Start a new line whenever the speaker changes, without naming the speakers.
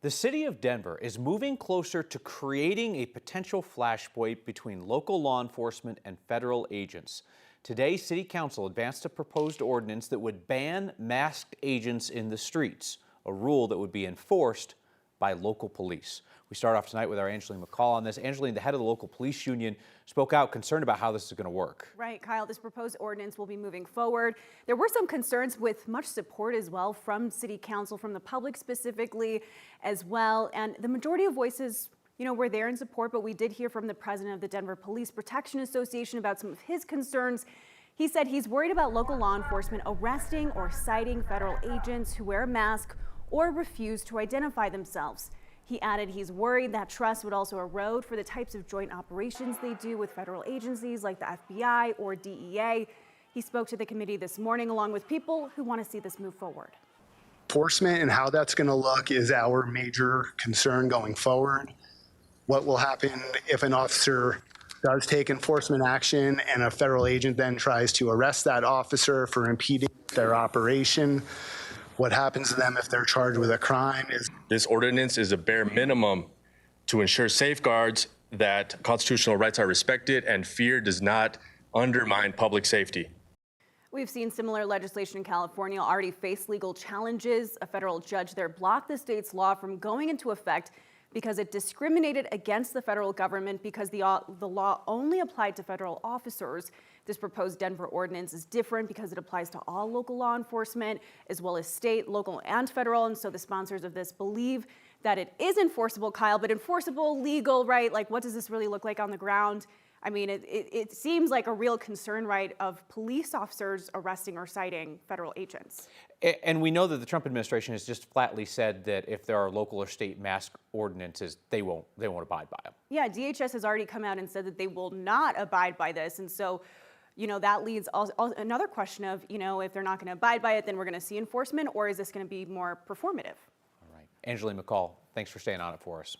The city of Denver is moving closer to creating a potential flashpoint between local law enforcement and federal agents. Today, City Council advanced a proposed ordinance that would ban masked agents in the streets, a rule that would be enforced by local police. We start off tonight with our Angeline McCall on this. Angeline, the head of the local police union, spoke out concerned about how this is going to work.
Right, Kyle, this proposed ordinance will be moving forward. There were some concerns with much support as well from City Council, from the public specifically as well. And the majority of voices, were there in support, but we did hear from the president of the Denver Police Protection Association about some of his concerns. He said he's worried about local law enforcement arresting or citing federal agents who wear a mask or refuse to identify themselves. He added he's worried that trust would also erode for the types of joint operations they do with federal agencies like the FBI or DEA. He spoke to the committee this morning along with people who want to see this move forward.
Enforcement and how that's going to look is our major concern going forward. What will happen if an officer does take enforcement action and a federal agent then tries to arrest that officer for impeding their operation? What happens to them if they're charged with a crime?
This ordinance is a bare minimum to ensure safeguards that constitutional rights are respected and fear does not undermine public safety.
We've seen similar legislation in California already face legal challenges. A federal judge there blocked the state's law from going into effect because it discriminated against the federal government because the law only applied to federal officers. This proposed Denver ordinance is different because it applies to all local law enforcement as well as state, local, and federal. And so the sponsors of this believe that it is enforceable, Kyle, but enforceable, legal, right? Like, what does this really look like on the ground? I mean, it seems like a real concern, right, of police officers arresting or citing federal agents.
And we know that the Trump administration has just flatly said that if there are local or state mask ordinances, they won't abide by them.
Yeah, DHS has already come out and said that they will not abide by this. And so, that leads another question of, if they're not going to abide by it, then we're going to see enforcement, or is this going to be more performative?
All right. Angeline McCall, thanks for staying on it for us.